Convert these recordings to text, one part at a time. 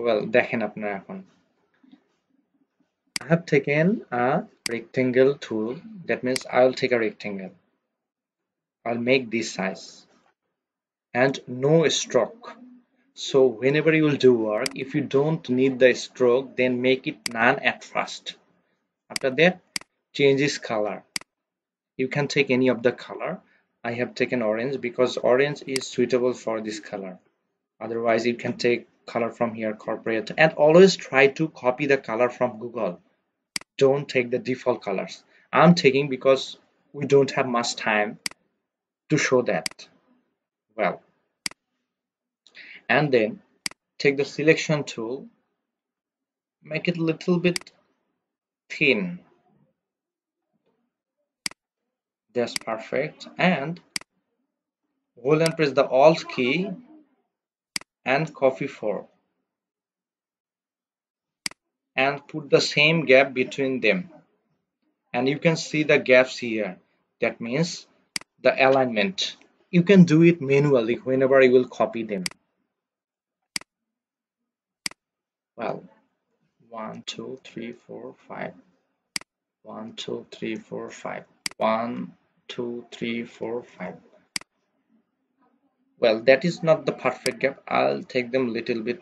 well দেখেন আপনারা এখন I have taken a rectangle tool. That means I'll take a rectangle. I'll make this size and no stroke. So whenever you will do work, if you don't need the stroke, then make it none at first. After that, change its color. You can take any of the color. I have taken orange because orange is suitable for this color. Otherwise, you can take color from here, corporate, and always try to copy the color from Google. Don't take the default colors. I'm taking because we don't have much time to show that. Well, and then take the selection tool, make it a little bit thin. That's perfect. And hold and press the Alt key and copy 4 and put the same gap between them. And you can see the gaps here. That means the alignment. You can do it manually whenever you will copy them. Well, 1, 2, 3, 4, 5. 1, 2, 3, 4, 5. 1, 2, 3, 4, 5. Well, that is not the perfect gap. I'll take them a little bit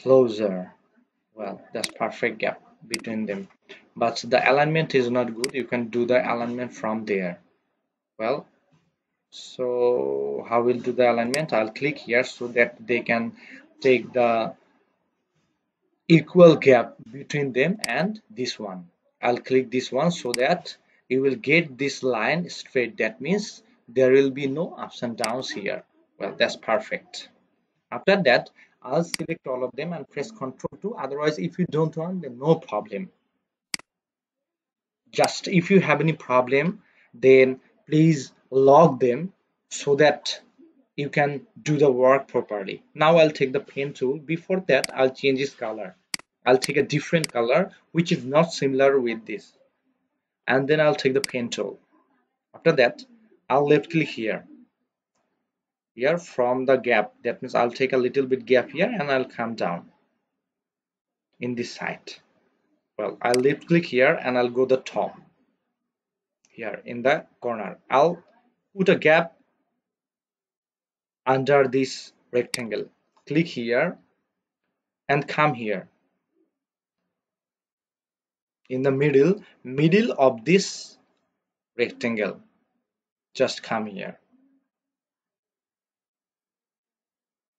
closer. Well, that's perfect gap between them. But the alignment is not good. You can do the alignment from there. Well, so how we'll do the alignment? I'll click here so that they can take the equal gap between them and this one. I'll click this one so that you will get this line straight. That means there will be no ups and downs here. Well, that's perfect. After that, I'll select all of them and press Ctrl 2. Otherwise, if you don't want, then no problem. Just if you have any problem, then please log them so that you can do the work properly. Now I'll take the pen tool. Before that, I'll change its color. I'll take a different color which is not similar with this, and then I'll take the pen tool. After that, I'll left click here from the gap. That means I'll take a little bit gap here and I'll come down in this side. Well, I'll left click here and I'll go the top here in the corner. I'll put a gap under this rectangle. Click here and come here in the middle of this rectangle. Just come here.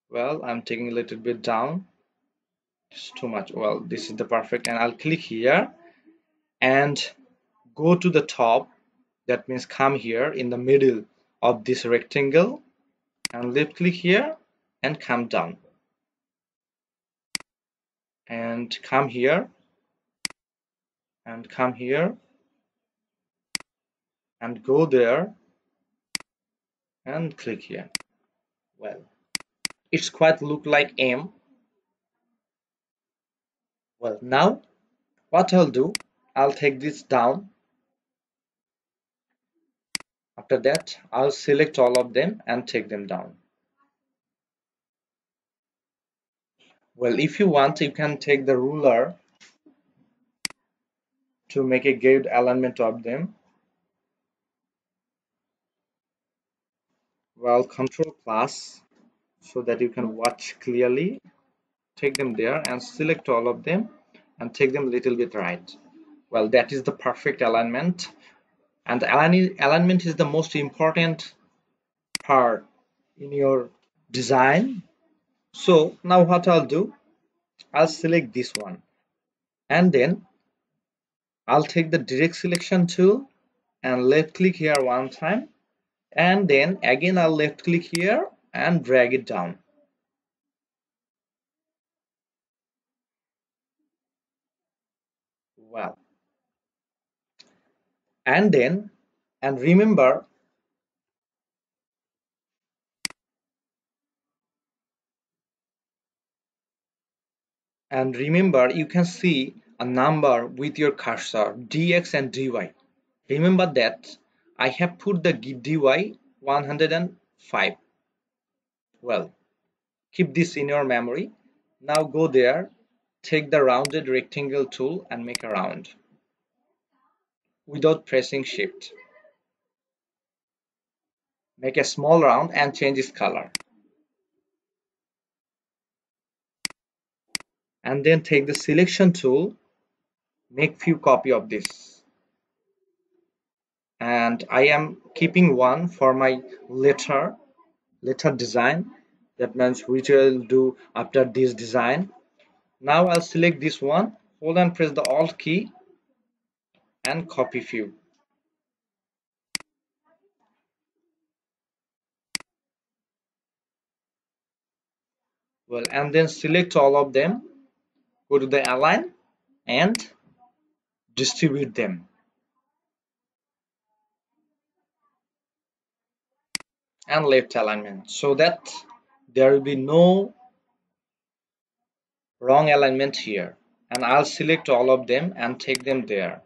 Well, I'm taking a little bit down. It's too much. Well, this is the perfect, and I'll click here and go to the top. That means come here in the middle of this rectangle and left click here and come down and come here and come here and go there and click here. Well, it's quite look like M. Well, now what I'll do, I'll take this down. After that, I'll select all of them and take them down. Well, if you want, you can take the ruler to make a good alignment of them. Well, Control plus so that you can watch clearly. Take them there and select all of them and take them a little bit right. Well, that is the perfect alignment, and the alignment is the most important part in your design. So now what I'll do, I'll select this one and then I'll take the direct selection tool and left click here one time, and then again I'll left click here and drag it down. Well, and then and remember you can see a number with your cursor dx and dy. Remember that I have put the dy 105. Well, keep this in your memory. Now go there, take the rounded rectangle tool and make a round without pressing shift. Make a small round and change its color. And then take the selection tool, make few copy of this. And I am keeping one for my letter design. That means which I'll do after this design. Now I'll select this one, hold and press the Alt key and copy few. Well, and then select all of them, go to the align and distribute them. And left alignment so that there will be no wrong alignment here. And I'll select all of them and take them there.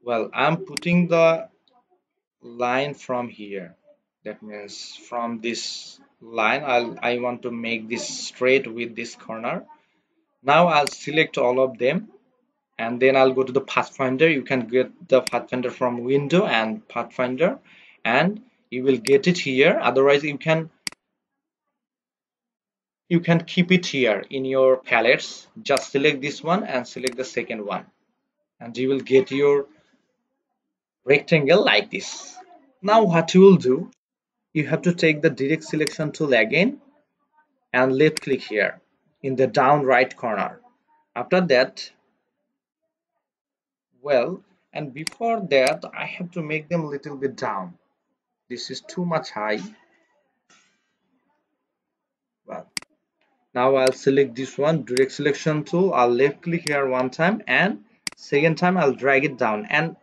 Well, I'm putting the line from here. That means from this line, I want to make this straight with this corner. Now I'll select all of them and then I'll go to the Pathfinder. You can get the Pathfinder from window and Pathfinder and you will get it here. Otherwise you can keep it here in your palettes. Just select this one and select the second one and you will get your rectangle like this. Now what you will do, you have to take the direct selection tool again and left click here in the down right corner. After that, well, and before that I have to make them a little bit down. This is too much high. Well, now I'll select this one, direct selection tool. I'll left click here one time and second time I'll drag it down and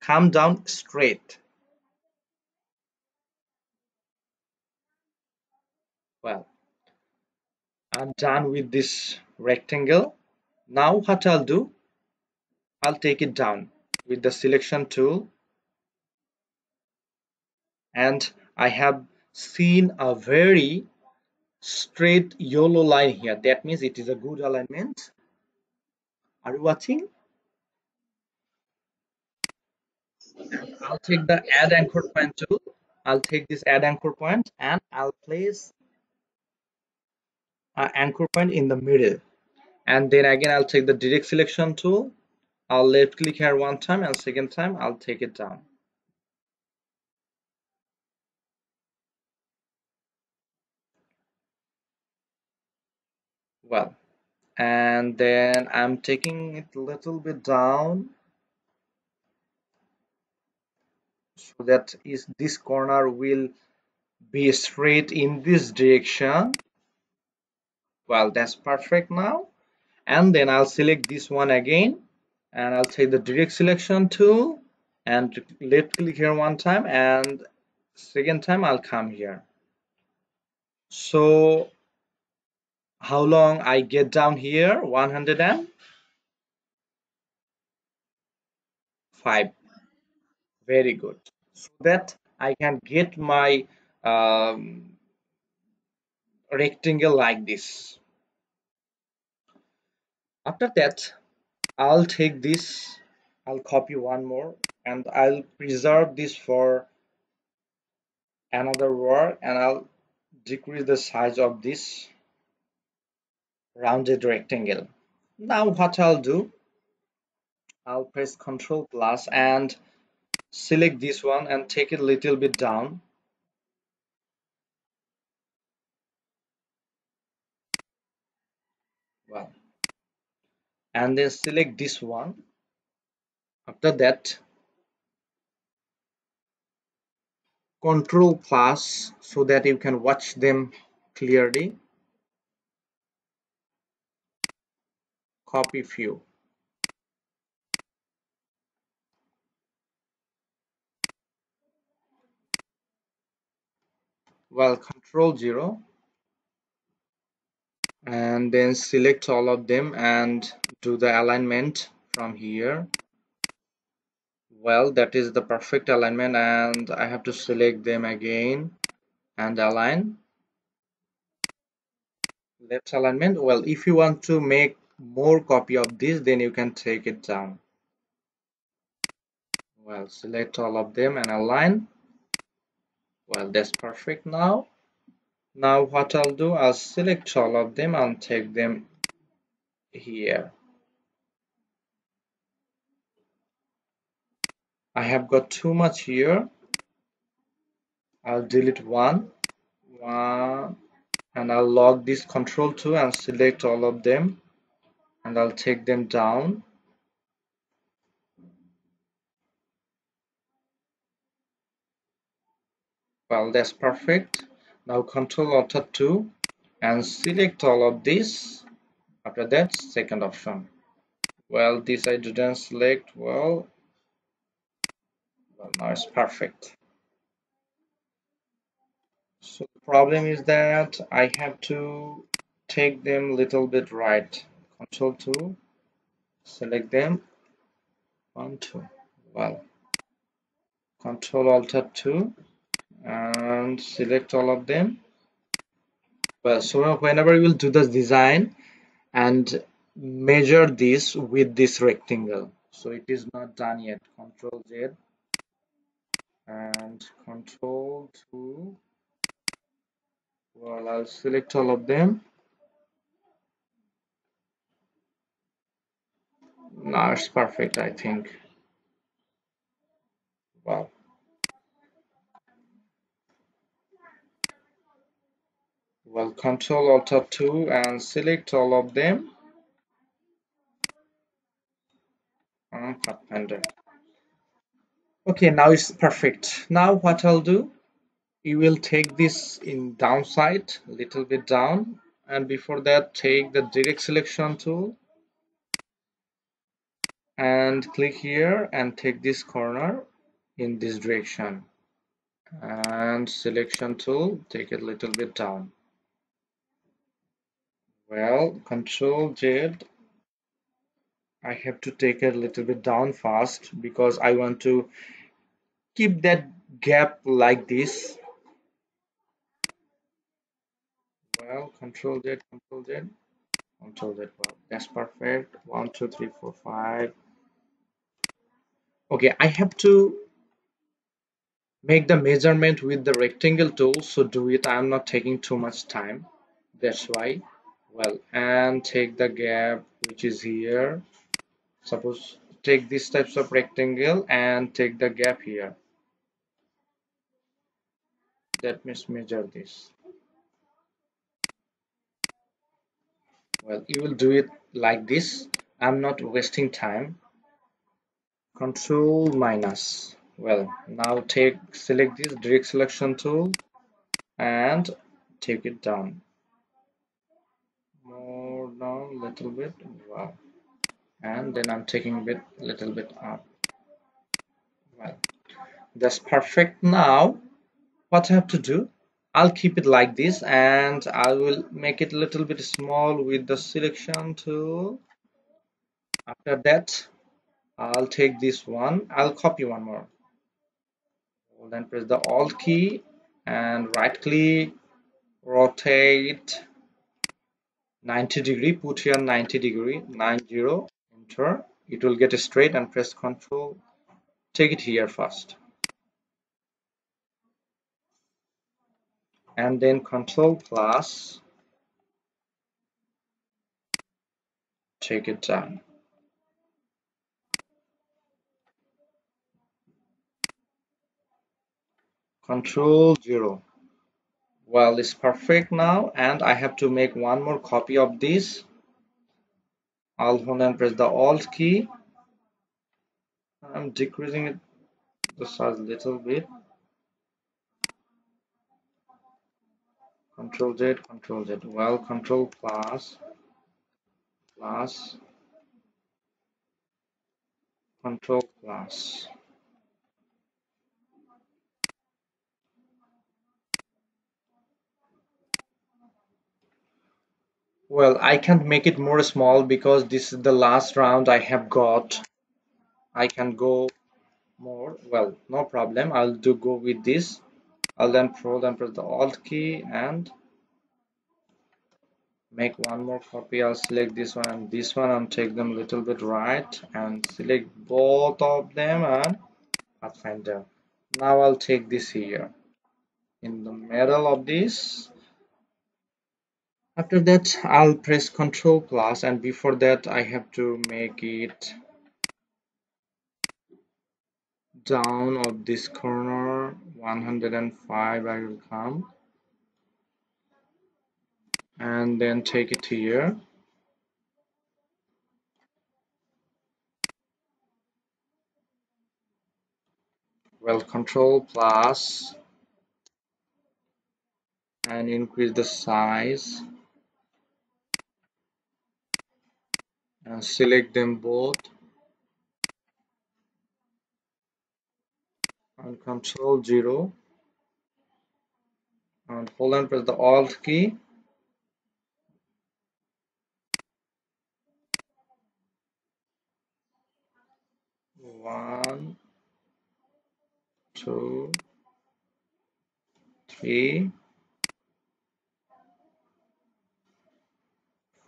come down straight. Well, I'm done with this rectangle. Now what I'll do, I'll take it down with the selection tool and I have seen a very straight yellow line here. That means it is a good alignment. Are you watching? I'll take the add anchor point tool. I'll take this add anchor point and I'll place an anchor point in the middle. And then again, I'll take the direct selection tool. I'll left click here one time and second time I'll take it down. Well, and then I'm taking it a little bit down so that is this corner will be straight in this direction. Well, that's perfect now. And then I'll select this one again and I'll take the direct selection tool and left click here one time and second time I'll come here. So how long I get down here? 105. Very good. So that I can get my rectangle like this. After that, I'll take this, I'll copy one more and I'll preserve this for another work and I'll decrease the size of this rounded rectangle. Now what I'll do, I'll press Ctrl plus and select this one and take it a little bit down. Well, and then select this one. After that, Ctrl plus so that you can watch them clearly. Copy few. Well, Control 0 and then select all of them and do the alignment from here Well, that is the perfect alignment, and I have to select them again and align. Left alignment. Well, if you want to make more copy of this, then you can take it down. Well, select all of them and align. Well, that's perfect now. Now what I'll do, I'll select all of them and take them here. I have got too much here. I'll delete one, and I'll lock this control 2 and select all of them, and I'll take them down. Well, that's perfect. Now control alt 2 and select all of this. After that, second option. Well, this I didn't select. Well, now it's perfect. So the problem is that I have to take them little bit right. Control 2, select them, 1, 2. Well, Control Alt 2 and select all of them. Well, so whenever you will do the design and measure this with this rectangle. So it is not done yet. Control Z and Control 2. Well, I'll select all of them. Now it's perfect, I think. Wow. Well, Control Alt 2 and select all of them on Pathfinder. Okay, now it's perfect. Now what I'll do, you will take this in downside, a little bit down, and before that take the direct selection tool and click here and take this corner in this direction, and selection tool, take it a little bit down. Well, Control Z, I have to take it a little bit down fast because I want to keep that gap like this. Well, Control Z, Control Z, Control Z. Well, that's perfect. 1, 2, 3, 4, 5. Okay, I have to make the measurement with the rectangle tool, so do it. I'm not taking too much time. That's why. Well, and take the gap which is here. Suppose take these types of rectangle and take the gap here. That means measure this. Well, you will do it like this. I'm not wasting time. Control minus. Well, now select this direct selection tool and take it down. More down, little bit. Wow. And then I'm taking little bit up. Well, that's perfect. Now, what I have to do? I'll keep it like this, and I will make it a little bit small with the selection tool. After that, I'll take this one. I'll copy one more. Then press the Alt key and right click, rotate 90 degree, put here 90 degree, 90, enter. It will get straight, and press Control, take it here first. And then Control plus, take it down. Control 0. Well, it's perfect now, and I have to make one more copy of this. I'll hold and press the Alt key. I'm decreasing it the size a little bit. Control Z, Control Z. Well, Control plus, Control plus. Well, I can't make it more small because this is the last round I have got. I can go more. Well, no problem, I'll do go with this. I'll then press the alt key and make one more copy. I'll select this one and this one and take them a little bit right and select both of them and Pathfinder. Now I'll take this here in the middle of this. After that I'll press Ctrl plus, and before that I have to make it down of this corner 105. I will come and then take it here. Well, Ctrl plus and increase the size and select them both and Ctrl 0 and hold and press the alt key. One, two, three,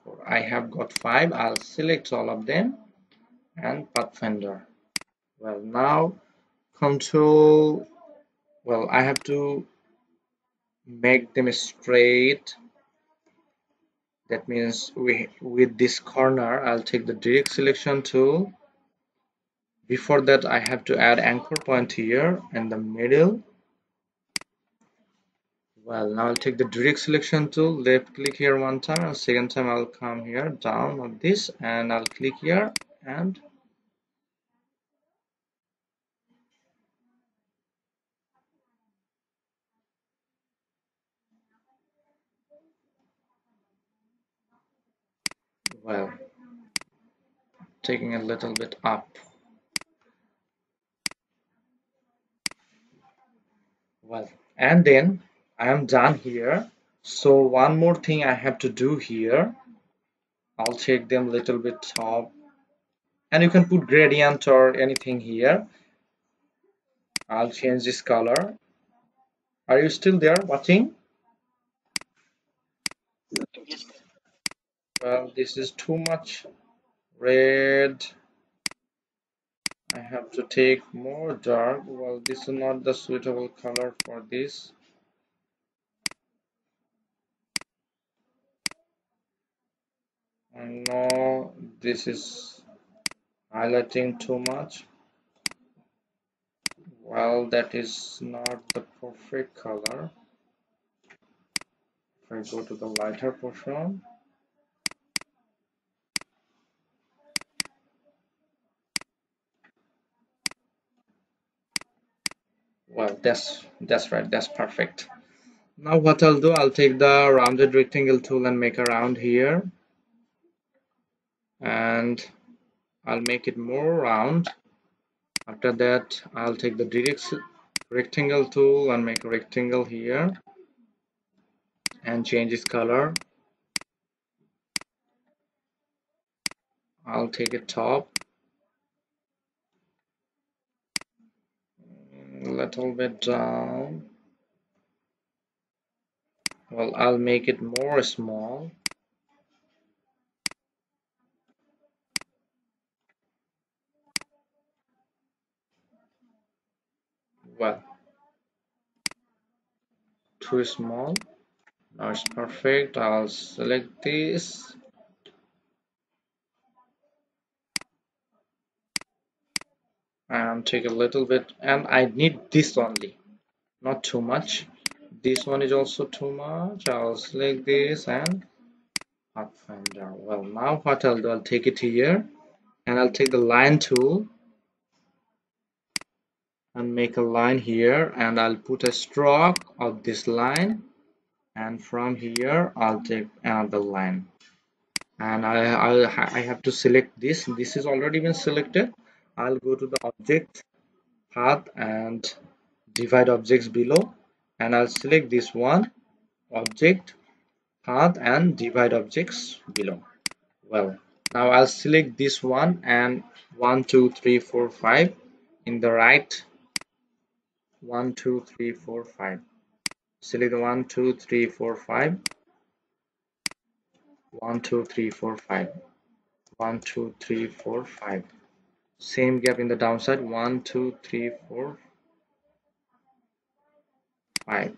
four. I have got five. I'll select all of them and Pathfinder. Well, now control. Well, I have to make them straight. That means with this corner, I'll take the direct selection tool. Before that, I have to add anchor point here in the middle. Well, now I'll take the direct selection tool, left click here one time, and second time I'll come here down on this and I'll click here and well, taking a little bit up. Well, and then I am done here. So one more thing I have to do here. I'll take them a little bit top, and you can put gradient or anything here. I'll change this color. Are you still there watching? Well, this is too much red. I have to take more dark. Well, this is not the suitable color for this. And no, this is highlighting too much. Well, that is not the perfect color. If I go to the lighter portion, well, that's right, that's perfect. Now what I'll do, I'll take the rounded rectangle tool and make a round here, and I'll make it more round. After that, I'll take the direct rectangle tool and make a rectangle here and change its color. I'll take it top a little bit down. Well, I'll make it more small. Well, too small. Now it's perfect. I'll select this and take a little bit, and I need this only, not too much. This one is also too much. I'll select this and Pathfinder. Well, now what I'll do, I'll take it here and I'll take the line tool and make a line here, and I'll put a stroke of this line, and from here I'll take another line, and I have to select this is already been selected. I'll go to the object path and divide objects below, and I'll select this one, object path and divide objects below. Well, now I'll select this one and 1 2 3 4 5 in the right. 1 2 3 4 5. Select the 1 2 3 4 5. 1 2 3 4 5. 1 2 3 4 5. Same gap in the downside. 1 2 3 4 5.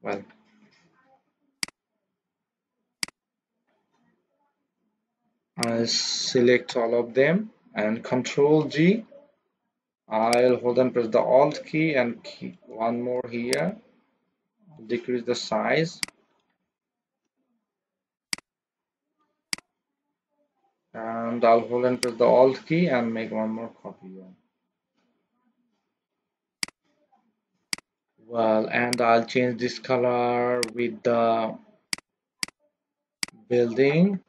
Well, I'll select all of them and Control G. I'll hold and press the Alt key and key one more here. Decrease the size and I'll hold and press the Alt key and make one more copy here. Well, and I'll change this color with the building.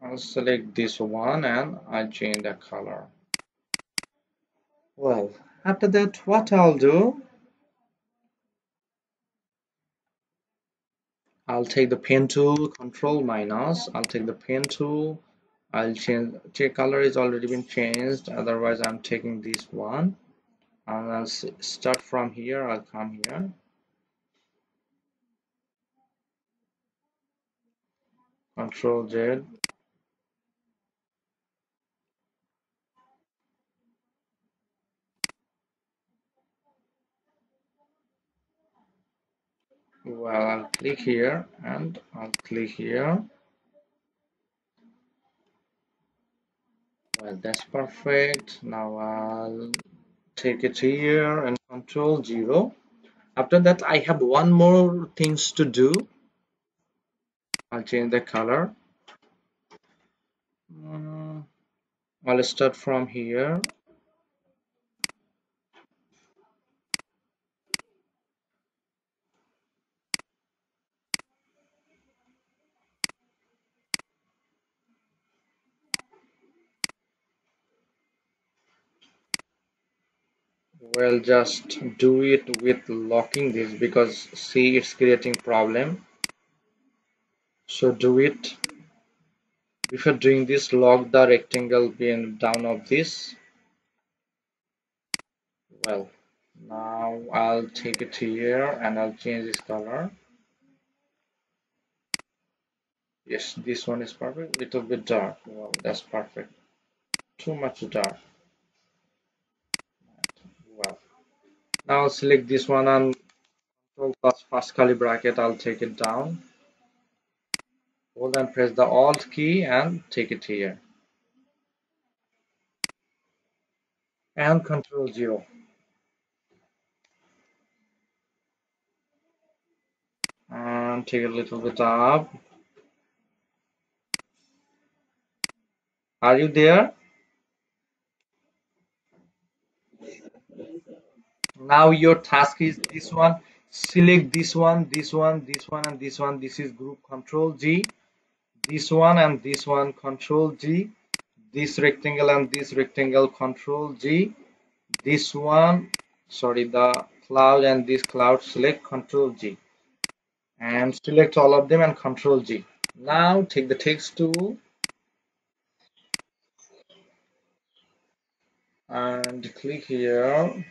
I'll select this one and I'll change the color. Well, after that, what I'll do, I'll take the pen tool, Control minus. I'll take the pen tool. I'll check color is already been changed. Otherwise, I'm taking this one and I'll start from here. I'll come here. Control Z. Well, I'll click here and I'll click here. Well, that's perfect. Now I'll take it here and Control 0. After that, I have one more things to do. I'll change the color. I'll start from here. Well, just do it with locking this because see it's creating problem. So do it before doing this. Lock the rectangle pin down of this. Well, now I'll take it here and I'll change this color. Yes, this one is perfect. Little bit dark. Well, that's perfect. Too much dark. Well, now I'll select this one and control plus first curly bracket. I'll take it down. Hold and press the Alt key and take it here. And Control 0. And take it a little bit up. Are you there? Now your task is this one. Select this one, this one, this one, and this one. This is group Control G. This one and this one, Control G. This rectangle and this rectangle, Control G. This one, sorry, the cloud and this cloud, select Control G. And select all of them and Control G. Now take the text tool and click here.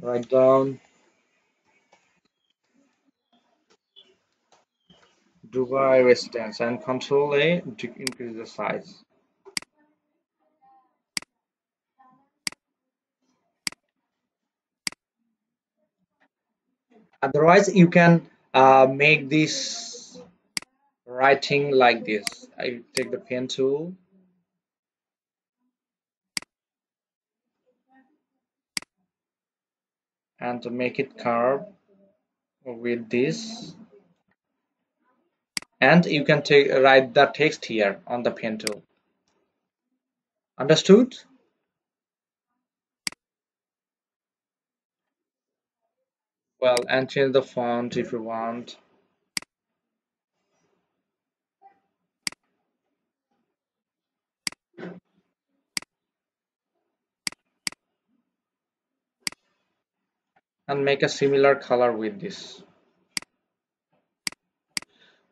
Write down Dubai residence and Control A to increase the size. Otherwise, you can make this writing like this. I take the pen tool and to make it curve with this. And you can write the text here on the pen tool. Understood? Well, and change the font if you want. And make a similar color with this.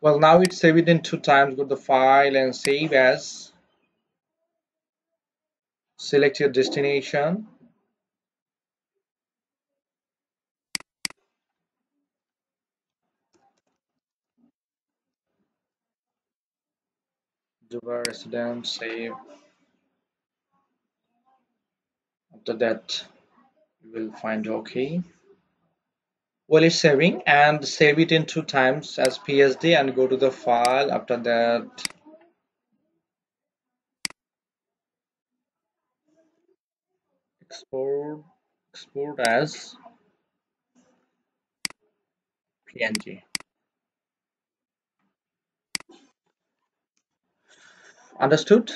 Well, now it's save it in two times. Go to the file and save as. Select your destination. Dubai resident, save. After that, you will find OK. Well, it's saving and save it in two times as PSD and go to the file. After that, export, export as PNG. Understood?